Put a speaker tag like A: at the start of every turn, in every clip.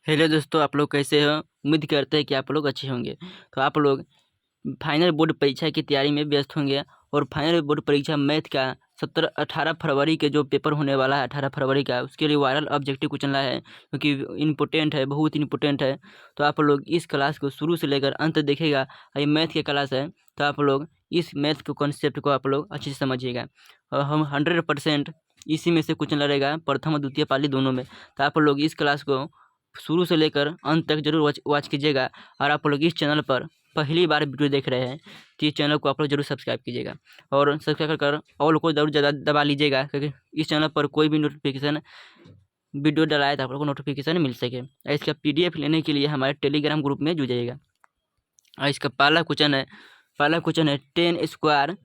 A: Hello दोस्तों, आप लोग कैसे हो। उम्मीद करते हैं कि आप लोग अच्छे होंगे। तो आप लोग फाइनल बोर्ड परीक्षा की तैयारी में व्यस्त होंगे और फाइनल बोर्ड परीक्षा मैथ का 18 फरवरी के जो पेपर होने वाला है 18 फरवरी का, उसके लिए वायरल ऑब्जेक्टिव क्वेश्चन लाया है क्योंकि इम्पोर्टेंट है, बहुत इंपॉर्टेंट है। तो आप लोग इस क्लास को शुरू से लेकर अंत देखेगा। ये मैथ की क्लास है, तो आप लोग इस मैथ के कॉन्सेप्ट को आप लोग अच्छे से समझिएगा और हम 100% इसी में से क्वेश्चन लड़ेगा, प्रथम और द्वितीय पाली दोनों में। तो आप लोग इस क्लास को शुरू से लेकर अंत तक जरूर वॉच कीजिएगा। और आप लोग इस चैनल पर पहली बार वीडियो देख रहे हैं तो इस चैनल को आप लोग जरूर सब्सक्राइब कीजिएगा और सब्सक्राइब कर ऑल को जरूर ज़्यादा दबा लीजिएगा, क्योंकि इस चैनल पर कोई भी नोटिफिकेशन वीडियो डलाए तो आप लोग को नोटिफिकेशन मिल सके। और इसका PDF लेने के लिए हमारे टेलीग्राम ग्रुप में जुड़ जाइएगा। और इसका पहला क्वेश्चन है ten square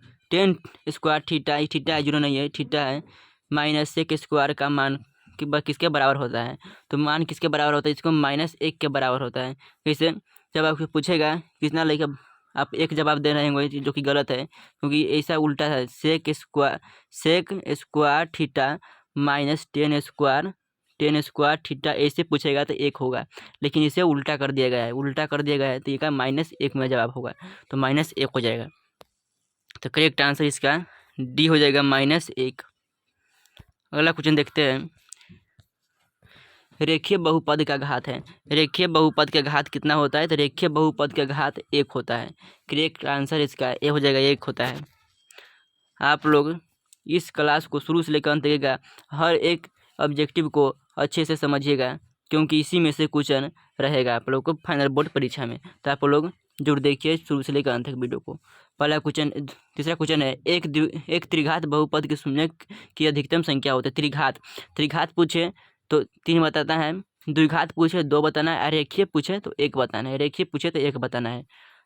A: theta, theta zero नहीं है, थीटा है, माइनस सेक स्क्वायर का मान किसके बराबर होता है। तो मान किसके बराबर होता है, इसको -1 के बराबर होता है। कैसे, जब आपको पूछेगा कितना लेके आप एक जवाब दे रहे होंगे जो कि गलत है, क्योंकि ऐसा उल्टा है। Sec square theta minus ten square theta ऐसे पूछेगा तो 1 होगा, लेकिन इसे उल्टा कर दिया गया है तो ये का -1 में जवाब होगा, तो -1 हो जाएगा। तो करेक्ट आंसर इसका डी हो जाएगा, -1। अगला क्वेश्चन देखते हैं। रेखीय बहुपद का घात है। रेखीय बहुपद का घात कितना होता है, तो रेखीय बहुपद का घात 1 होता है। करेक्ट आंसर इसका ए हो जाएगा, 1 होता है। आप लोग इस क्लास को शुरू से लेकर अंत तक हर एक ऑब्जेक्टिव को अच्छे से समझिएगा, क्योंकि इसी में से क्वेश्चन रहेगा आप लोग को फाइनल बोर्ड परीक्षा में। तो आप लोग जरूर देखिए शुरू से लेकर अंत तक वीडियो को। पहला क्वेश्चन, तीसरा क्वेश्चन है एक त्रिघात बहुपद के शून्यक की अधिकतम संख्या होती है। त्रिघात पूछे तो 3 बताना है, द्विघात पूछे 2 बताना है, रेखीय पूछे तो 1 बताना है, रेखीय पूछे तो 1 बताना है।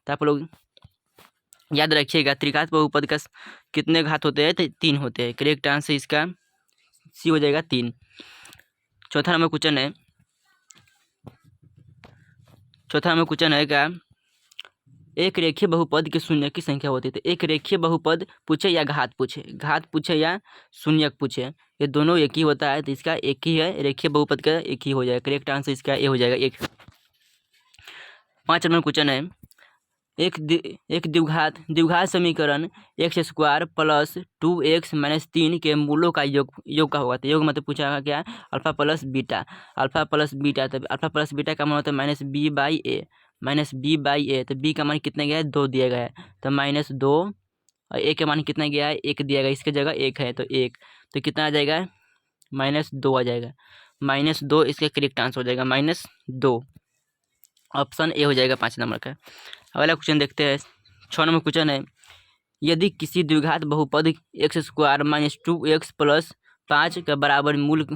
A: तो आप लोग याद रखिएगा, त्रिघात बहुपद का कितने घात होते हैं, तो 3 होते हैं। करेक्ट आंसर इसका सी हो जाएगा, 3। चौथा नंबर क्वेश्चन है क्या एक रेखीय बहुपद के शून्य की संख्या होती है। तो एक रेखीय बहुपद पूछे या घात पूछे या शून्यक पूछे, ये दोनों एक ही होता है, तो इसका एक ही है, रेखीय बहुपद का एक ही हो जाएगा। करेक्ट आंसर इसका ए हो जाएगा, 1। 5 नंबर क्वेश्चन है एक द्विघात समीकरण x² प्लस 2x माइनस 3 के मूलों का योग का होगा। तो योग मतलब पूछा क्या, अल्फा प्लस बीटा। तो अल्फा प्लस बीटा का मान होता है -b/a। तो b का मान कितना गया है, 2 दिया गया है, तो -2 और a का मान कितना गया है, 1 दिया गया, इसके जगह 1 है तो 1, तो कितना आ जाएगा, -2 आ जाएगा। -2 इसका करेक्ट आंसर हो जाएगा, -2। ऑप्शन ए हो जाएगा 5 नंबर का। अगला क्वेश्चन देखते हैं। 6 नंबर क्वेश्चन है, यदि किसी द्विघात बहुपद x² माइनस 2x प्लस 5 के बराबर मूल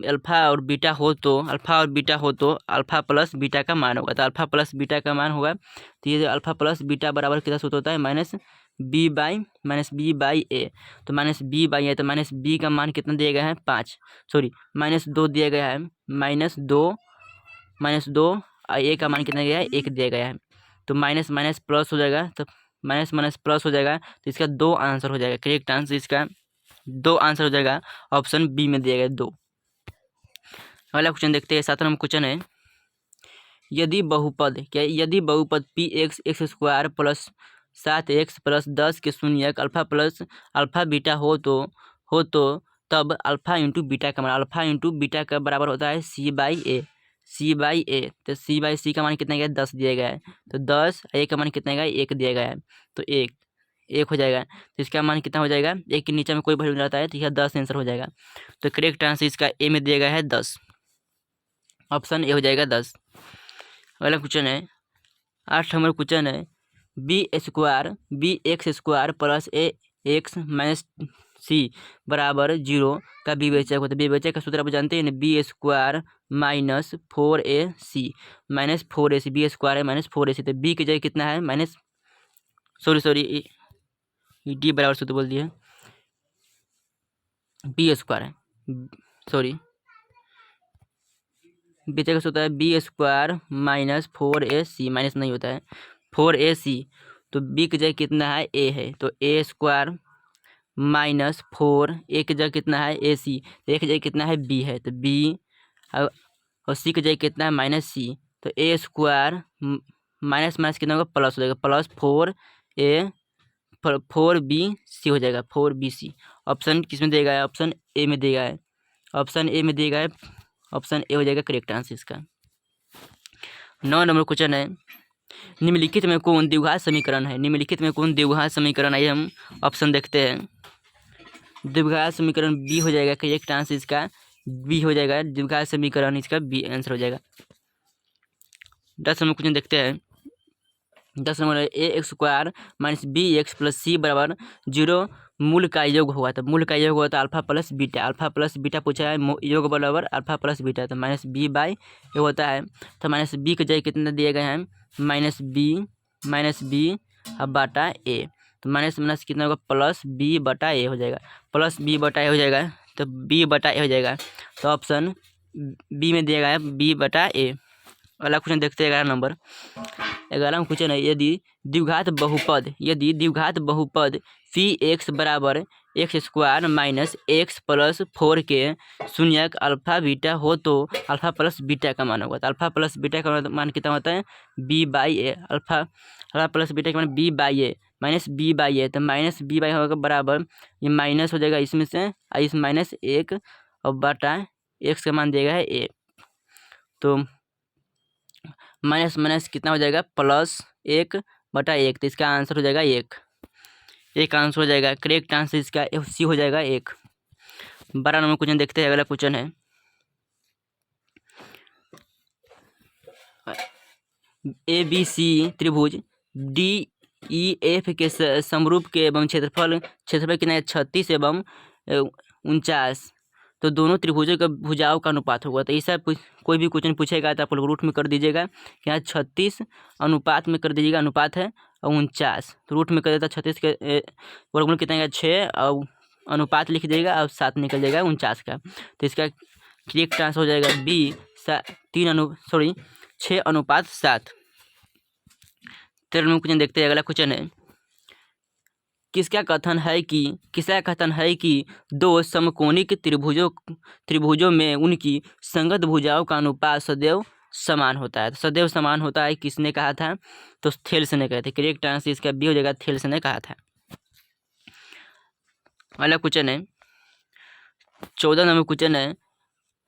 A: अल्फा और बीटा हो तो अल्फा प्लस बीटा का मान होगा। तो अल्फा प्लस बीटा का मान होगा, तो ये अल्फा प्लस बीटा बराबर कितना सूत्र होता है, -b/a। तो -b/a, तो -b का मान कितना दिया गया है, -2 दिया गया है, -2 और a का मान कितना गया है, 1 दिया गया है, तो माइनस माइनस प्लस हो जाएगा, तो माइनस माइनस प्लस हो जाएगा, तो इसका 2 आंसर हो जाएगा। करेक्ट आंसर इसका 2 आंसर हो जाएगा, ऑप्शन बी में दिया गया 2। अगला क्वेश्चन देखते हैं। 7 नंबर क्वेश्चन है, यदि बहुपद px² प्लस 7x प्लस 10 के शून्यक अल्फा बीटा हो तो तब अल्फा इंटू बीटा का मान का बराबर होता है c/a। तो c/c का मान कितना गया है, 10 दिया गया है, तो 10, a का मान कितना गया है, 1 दिया गया है, तो 1 हो जाएगा। तो इसका मान कितना हो जाएगा, 1 के नीचे में कोई वैल्यू रहता है तो यह 10 आंसर हो जाएगा। तो करेक्ट आंसर इसका ए में दिया गया है 10, ऑप्शन ए हो जाएगा 10। अगला क्वेश्चन है 8 नंबर क्वेश्चन है, bx² plus ax minus c बराबर 0 का विवेचक होता है। विवेचक का सूत्र आप जानते हैं ना, b² माइनस 4ac b² है -4ac। तो b की जगह कितना है, डी बराबर सूत्र बोल दिया, b² है, बीच का सूत्र है b² माइनस 4ac, माइनस नहीं होता है 4ac। तो b की जगह कितना है, a है, तो a² माइनस 4, a की जगह कितना है ac, तो a की जगह कितना है b है, तो b और सी की जगह कितना है माइनस सी, तो ए स्क्वायर माइनस माइनस कितना होगा प्लस हो जाएगा, प्लस 4a 4bc हो जाएगा, 4bc। ऑप्शन किस में देगा है, ऑप्शन ए में देगा है, ऑप्शन ए में देगा है, ऑप्शन ए हो जाएगा करेक्ट आंसर इसका। 9 नंबर क्वेश्चन है, निम्नलिखित में कौन द्विघात समीकरण है, निम्नलिखित में कौन द्विघात समीकरण है, हम ऑप्शन देखते हैं। द्विघात समीकरण बी हो जाएगा करेक्ट आंसर इसका, बी हो जाएगा द्विघात समीकरण इसका, बी आंसर हो जाएगा। 10 नंबर क्वेश्चन देखते हैं। 10 number A x square minus B x plus C बराबर 0 मूल का योग होगा, तो मूल का योग होगा तो अल्फा प्लस बीटा पूछा है, योग बराबर अल्फा प्लस बीटा, तो माइनस बी बाई ये होता है, तो माइनस बी के जगह कितना दिए गए हैं माइनस बी अब बाटा ए, तो माइनस माइनस कितना होगा प्लस बी बटा ए हो जाएगा, प्लस बी बटा ए हो जाएगा, तो बी बटा ए हो जाएगा, तो ऑप्शन बी में दिया गया है बी बटा ए। अगला क्वेश्चन देखते हैं 11 नंबर। 11 क्वेश्चन है, यदि द्विघात बहुपद फी एक्स बराबर x square minus x plus 4 के शून्यक अल्फा बीटा हो तो अल्फा प्लस बीटा का मान होगा, तो अल्फा प्लस बीटा का मान कितना होता है B by A, alpha plus beta का मान B by A minus B by A, तो माइनस बी बाई होगा बराबर ये माइनस हो जाएगा इसमें से इस माइनस 1 और बटा एक्स का मान देगा है ए, तो माइनस माइनस कितना हो जाएगा प्लस 1 बटा 1, तो इसका आंसर हो जाएगा 1 आंसर हो जाएगा करेक्ट आंसर इसका सी हो जाएगा 1। 12 नंबर क्वेश्चन देखते हैं। अगला क्वेश्चन है ए बी सी त्रिभुज डी ई एफ के समरूप के एवं क्षेत्रफल कितना है 36 एवं 49, तो दोनों त्रिभुजों का भुजाओं का अनुपात होगा, तो ऐसा कोई भी क्वेश्चन पूछेगा तो आप लोग रूट में कर दीजिएगा कि यहाँ 36 अनुपात में कर दीजिएगा, अनुपात है और 49, तो रूट में कर देता 36 के वर्गमूल कितना है 6 और अनुपात लिख दीजिएगा और 7 निकल जाएगा 49 का, तो इसका करेक्ट आंसर हो जाएगा बी 6:7। 13 में क्वेश्चन देखते हैं। अगला क्वेश्चन है, किसका कथन है कि दो समकोणिक त्रिभुजों में उनकी संगत भुजाओं का अनुपात सदैव समान होता है, तो सदैव समान होता है किसने कहा था, तो थेल्स ने कहा था, करेक्ट आंसर इसका बी हो जाएगा थेल्स ने कहा था। अगला क्वेश्चन है 14 नंबर क्वेश्चन है,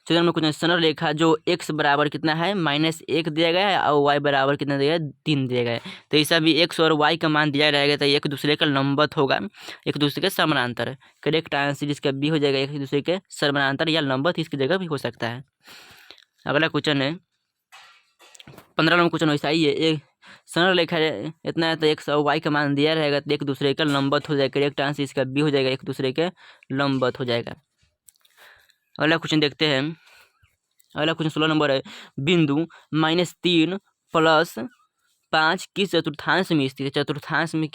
A: सरल रेखा जो x बराबर कितना है -1 दिया गया है और y बराबर कितना दिया गया है 3 दिया गया है, तो ऐसा भी x और y का मान दिया रहेगा तो एक दूसरे का लंबवत होगा, एक दूसरे के समानांतर। करेक्ट आंसर इसका बी हो जाएगा एक दूसरे के समानांतर या लंबवत इसकी जगह भी हो सकता है। अगला क्वेश्चन है 15 नंबर क्वेश्चन वैसा ही है, एक सरल रेखा इतना है तो x और y का मान दिया रहेगा तो एक दूसरे का लंबवत हो जाएगा, करेक्ट आंसर इसका बी हो जाएगा एक दूसरे के लंबवत हो जाएगा। अगला क्वेश्चन देखते हैं। अगला क्वेश्चन 16 नंबर है, बिंदु -3 प्लस 5 किस चतुर्थांश में स्थित है, चतुर्थांश में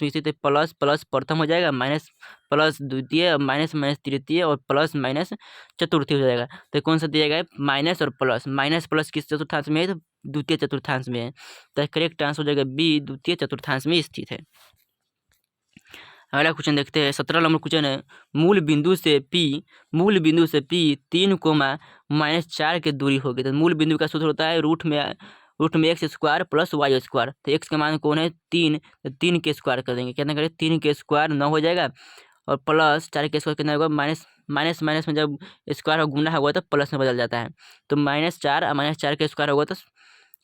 A: स्थित है, प्लस प्लस प्रथम हो जाएगा, माइनस प्लस द्वितीय, माइनस माइनस तृतीय और प्लस माइनस चतुर्थी हो जाएगा, तो कौन सा दिया गया है माइनस और माइनस प्लस किस चतुर्थांश में है, तो द्वितीय चतुर्थांश में है, तो करेक्ट आंसर हो जाएगा बी द्वितीय चतुर्थांश में स्थित है। अगला क्वेश्चन देखते हैं। 17 नंबर क्वेश्चन है, मूल बिंदु से पी 3, -4 की दूरी होगी, तो मूल बिंदु का सूत्र होता है रूट में x square plus y square, तो एक्स का मान कौन है 3, तो 3 के स्क्वायर कर देंगे, कितना करें 3 के स्क्वायर 9 हो जाएगा और प्लस 4 के स्क्वायर कितना होगा माइनस में जब स्क्वायर गुना होगा तो प्लस में बदल जाता है, तो -4 और -4 के स्क्वायर होगा तो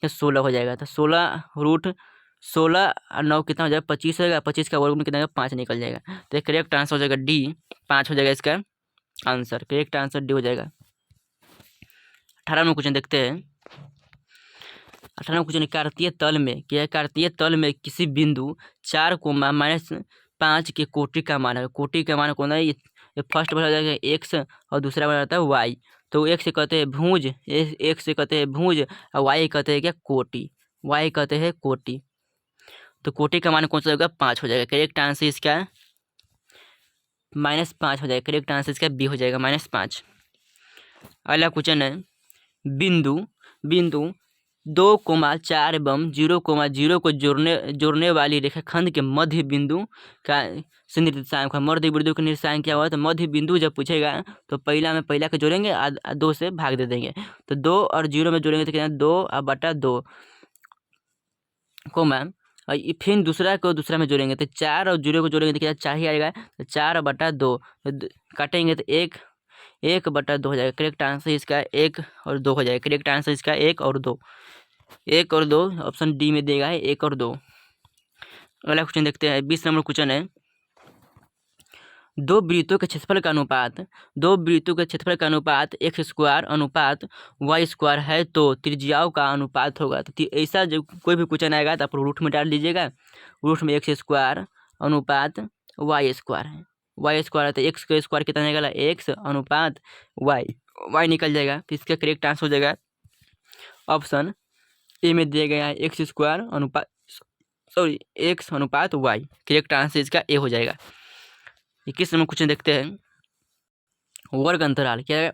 A: 16 हो जाएगा, तो 16 और 9 कितना हो जाएगा 25 हो जाएगा, 25 का वर्गमूल कितना होगा 5 निकल जाएगा, तो करेक्ट आंसर हो जाएगा डी 5 हो जाएगा इसका आंसर, करेक्ट आंसर डी हो जाएगा। 18 में क्वेश्चन देखते हैं। 18 में क्वेश्चन, कार्तीय तल में किसी बिंदु 4, -5 के कोटि का मान है, कोटि का मान कौन है, ये फर्स्ट बना जाएगा एक्स और दूसरा बना जाता है वाई, तो एक्स से कहते हैं भुज, एक्स से कहते हैं भुज और वाई कहते हैं क्या कोटि, वाई कहते हैं कोटि, तो कोटि का मान कौन सा होगा 5 हो जाएगा, करेक्ट आंसर इसका -5 हो जाएगा, करेक्ट आंसर इसका बी हो जाएगा -5। अगला क्वेश्चन है, बिंदु 2,4 एवं 0,0 को जोड़ने वाली रेखाखंड के मध्य बिंदु का से निर्देशांक है। मध्य बिंदु का निर्देशांक क्या हुआ? तो मध्य बिंदु जब पूछेगा तो पहला को जोड़ेंगे, 2 से भाग दे देंगे। तो 2 और 0 में जोड़ेंगे तो कितना? 2/2 कोमा, और फिर दूसरा में जोड़ेंगे तो 4 और 0 को जोड़ेंगे तो कितना? 4 ही आएगा। तो 4/2 काटेंगे तो 1/2 हो जाएगा। करेक्ट आंसर इसका 1 और 2 हो जाएगा। करेक्ट आंसर इसका 1 और 2, 1 और 2 ऑप्शन डी में देगा है 1 और 2। अगला क्वेश्चन देखते हैं। 20 नंबर क्वेश्चन है, दो वृत्तों के क्षेत्रफल का अनुपात x² अनुपात y² है तो त्रिज्याओं का अनुपात होगा। तो ऐसा जब कोई भी क्वेश्चन आएगा तो आप रूट में डाल लीजिएगा। रूट में x² अनुपात y² है। y² है तो x का स्क्वायर कितना निकला? x अनुपात y निकल जाएगा। तो इसका करेक्ट आंसर हो जाएगा ऑप्शन ए में दिया गया है x² अनुपात x अनुपात y। करेक्ट आंसर इसका ए हो जाएगा। 21 नंबर क्वेश्चन देखते हैं। वर्ग अंतराल क्या है?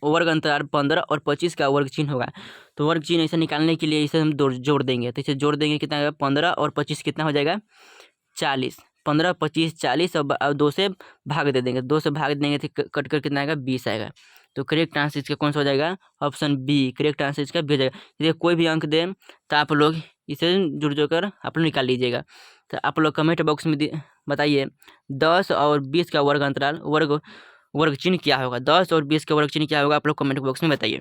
A: वर्ग अंतराल 15 और 25 का वर्ग चिन्ह होगा। तो वर्ग चिन्ह ऐसे निकालने के लिए इसे हम जोड़ देंगे। तो इसे जोड़ देंगे, कितना होगा? 15 और 25 कितना हो जाएगा? 40। 15, 25, 40 और 2 से भाग दे देंगे। 2 से भाग देंगे तो कट कर कितना आएगा? 20 आएगा। तो करेक्ट आंसर इसका कौन सा हो जाएगा? Option B. करेक्ट आंसर इसका बी हो जाएगा। यदि कोई भी अंक दे तो आप लोग इसे जुड़ कर आप लोग निकाल लीजिएगा। तो आप लोग कमेंट बॉक्स में बताइए 10 और 20 का वर्ग अंतराल वर्ग चिन्ह क्या होगा? 10 और 20 का वर्ग चिन्ह क्या होगा? आप लोग कमेंट बॉक्स में बताइए।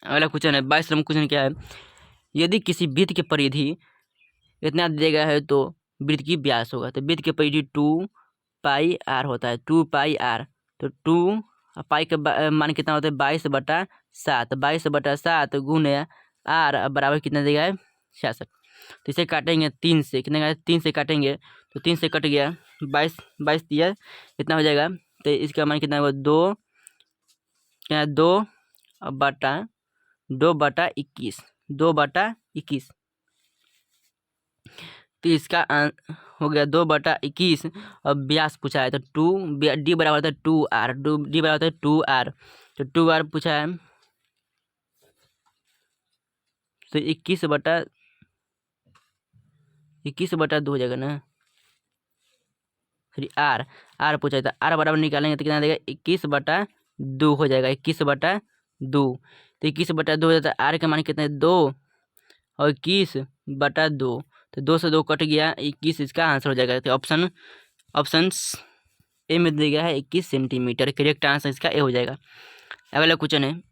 A: अगला क्वेश्चन है 22 नंबर क्वेश्चन क्या है, यदि किसी वृत्त की परिधि इतना दिया गया है तो वृत्त की व्यास होगा। तो वृत्त की परिधि 2πr होता है। 2πr तो 2 पाई का मान कितना होता है? 22/7। 22/7 गुने r बराबर कितना देगा है? 66। तो इसे काटेंगे 3 से, कितने का? 3 से काटेंगे तो 3 से कट गया 22 दिया, कितना हो जाएगा? तो इसका मान कितना होगा? 2 क्या? 2/21। 2/21 तो इसका हो गया 2/21। और व्यास पूछा है तो 2 डी बराबर होता है 2r। डी बराबर होता है 2r। तो 2r पूछा है तो 21/2 हो जाएगा ना। सॉरी आर पूछा है तो आर बराबर निकालेंगे तो कितना देगा? 21/2 हो जाएगा। 21/2 तो 21/2 हो जाता है। आर का मान कितना है? 2 और 21/2 तो 2 से 2 कट गया, 21 इसका आंसर हो जाएगा। तो ऑप्शन ए में दिया गया है 21 सेंटीमीटर। करेक्ट आंसर इसका ए हो जाएगा। अगला क्वेश्चन है,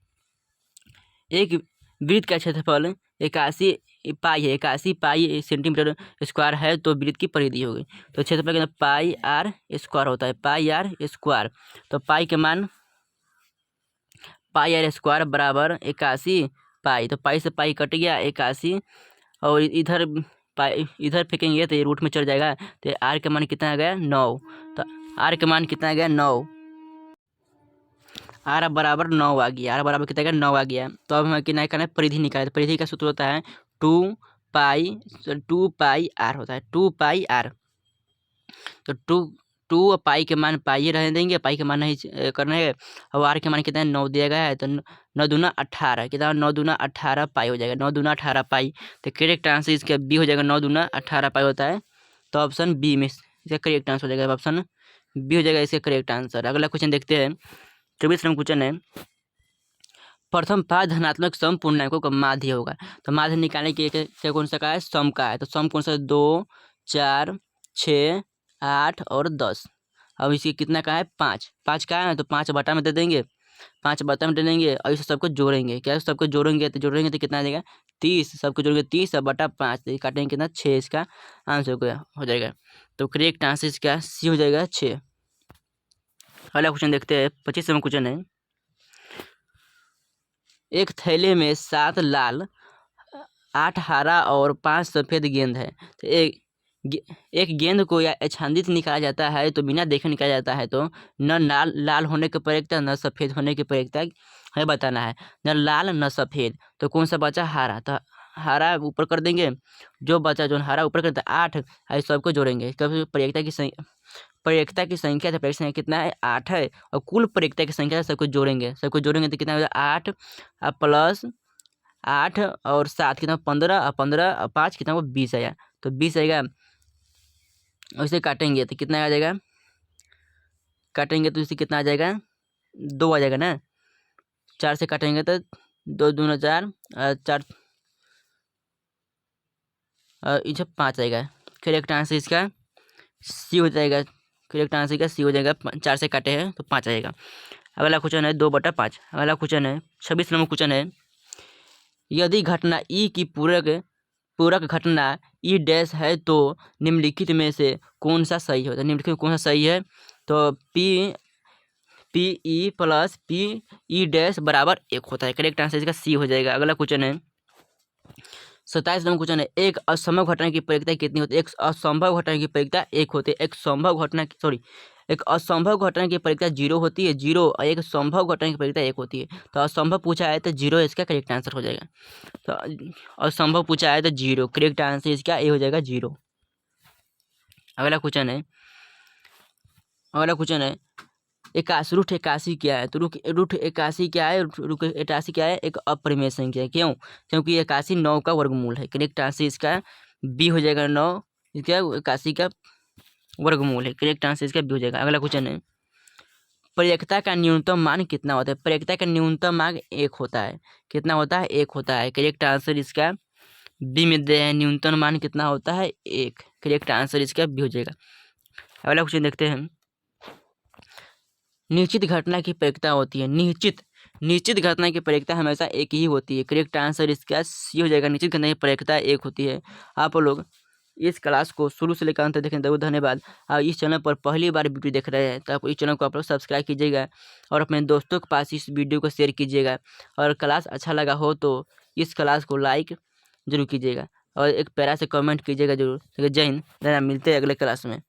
A: एक वृत्त का क्षेत्रफल 81 पाई है। 81 पाई सेंटीमीटर स्क्वायर है तो वृत्त की परिधि होगी। तो क्षेत्रफल कितना? πr² होता है। πr²। तो पाई के मान πr² बराबर 81 पाई। तो पाई से पाई कट गया 81 और इधर फेंकेंगे तो ये रूट में चढ़ जाएगा। तो आर का मान कितना आ गया? 9। तो आर का मान कितना आ गया? 9। आर बराबर 9 आ गया। आर बराबर कितना आ गया? 9 आ गया। तो अब हमें कितना करना है? परिधि निकाले। तो परिधि का सूत्र होता है 2πr होता है। 2πr तो 2 और पाई के मान पाई रहने देंगे, पाई के मान नहीं करना है। और आर के मान कितना है? 9 दिया गया है तो 9 दूना 18 कितना? 9 दूना 18 पाई हो जाएगा। 9 दूना 18 पाई। तो करेक्ट आंसर इसका बी हो जाएगा। 9 दूना 18 पाई होता है। तो ऑप्शन बी में इसका करेक्ट आंसर हो जाएगा। ऑप्शन बी हो जाएगा इसका करेक्ट आंसर। अगला क्वेश्चन देखते हैं। 24 नंबर क्वेश्चन है, प्रथम पाद धनात्मक सम पूर्णांकों का माध्य होगा। तो माध्य निकालने के लिए कौन सा का है? सम का है। तो सम कौन सा? 2, 4, 6, 8 और 10। अब इसके कितना का है? 5। 5 का है तो 5 बटा में दे देंगे। 5 बटा में दे देंगे और इसे सबको जोड़ेंगे। क्या सबको जोड़ेंगे तो कितना देगा? 30। सबको जोड़ेंगे 30/5 तो काटेंगे कितना? 6 इसका आंसर हो जाएगा। तो करेक्ट आंसर इसका सी हो जाएगा 6। अगला क्वेश्चन देखते हैं। 25 नंबर क्वेश्चन है, एक थैले में 7 लाल, 8 हरा और 5 सफ़ेद गेंद है। तो एक गेंद को या आच्छादित निकाला जाता है तो बिना देखे निकाला जाता है तो न लाल होने की प्रयोगता न सफ़ेद होने की प्रयोगता है बताना है। न लाल न सफ़ेद तो कौन सा बचा? हरा। तो हरा ऊपर कर देंगे, जो बचा जो हरा ऊपर करता 8 है सबको जोड़ेंगे। कभी प्रयोगता की संख्या है। प्रयोगता संख्या कितना है? 8 है। और कुल प्रयोगता की संख्या सबको जोड़ेंगे तो कितना हो जाएगा? 8 प्लस 8 और 7 कितना 15 और 15 और 5 कितना वो 20 आएगा। तो 20 आएगा, और इसे काटेंगे तो कितना आ जाएगा, काटेंगे तो इसे कितना आ जाएगा 2 आ जाएगा ना। 4 से काटेंगे तो 2 दूना 4 4 इसे 5 आएगा। करेक्ट आंसर इसका सी हो जाएगा। करेक्ट आंसर इसका सी हो जाएगा। 4 से काटे हैं तो 5 आएगा। अगला क्वेश्चन है 2/5। अगला क्वेश्चन है 26 नंबर क्वेश्चन है, यदि घटना ई की पूरक घटना ई डैश है तो निम्नलिखित में से कौन सा सही होता है। निम्नलिखित में कौन सा सही है, तो P E plus P E dash बराबर 1 होता है। करेक्ट आंसर इसका सी हो जाएगा। अगला क्वेश्चन है 27 नंबर क्वेश्चन है, एक असंभव घटना की परिकता कितनी होती है। एक असंभव घटना की परिकता 1 होती है। एक असंभव घटना की परिकता 0 होती है, 0, और एक संभव घटना की परिकता 1 होती है। तो असंभव पूछा है तो 0 इसका करेक्ट आंसर हो जाएगा। तो असंभव पूछा है तो 0, करेक्ट आंसर इसका ए हो जाएगा 0। अगला क्वेश्चन है रूट 81 क्या है। तो रूट 81 क्या है, रूट 81 क्या है, एक अपरिमेय संख्या है। क्यों, क्योंकि 81 9 का वर्गमूल है। करेक्ट आंसर इसका बी हो जाएगा। 9 इसका 81 का वर्गमूल है। करेक्ट आंसर इसका बी हो जाएगा। अगला क्वेश्चन है, प्रयेकता का न्यूनतम मान कितना होता है। प्रयेकता का न्यूनतम मान 1 होता है। कितना होता है, 1 होता है। करेक्ट आंसर इसका बी में दे है, न्यूनतम मान कितना होता है 1। करेक्ट आंसर इसका बी हो जाएगा। अगला क्वेश्चन देखते हैं, निश्चित घटना की प्रयेकता होती है। निश्चित घटना की प्रयेकता हमेशा एक ही होती है। करेक्ट आंसर इसका सी हो जाएगा। निश्चित घटना की प्रयेकता 1 होती है। आप लोग इस क्लास को शुरू से लेकर अंत देखें तो धन्यवाद। और इस चैनल पर पहली बार वीडियो देख रहे हैं तो आप इस चैनल को आप लोग सब्सक्राइब कीजिएगा और अपने दोस्तों के पास इस वीडियो को शेयर कीजिएगा। और क्लास अच्छा लगा हो तो इस क्लास को लाइक जरूर कीजिएगा और एक प्यारा से कमेंट कीजिएगा जरूर। जय हिंद, मिलते हैं अगले क्लास में।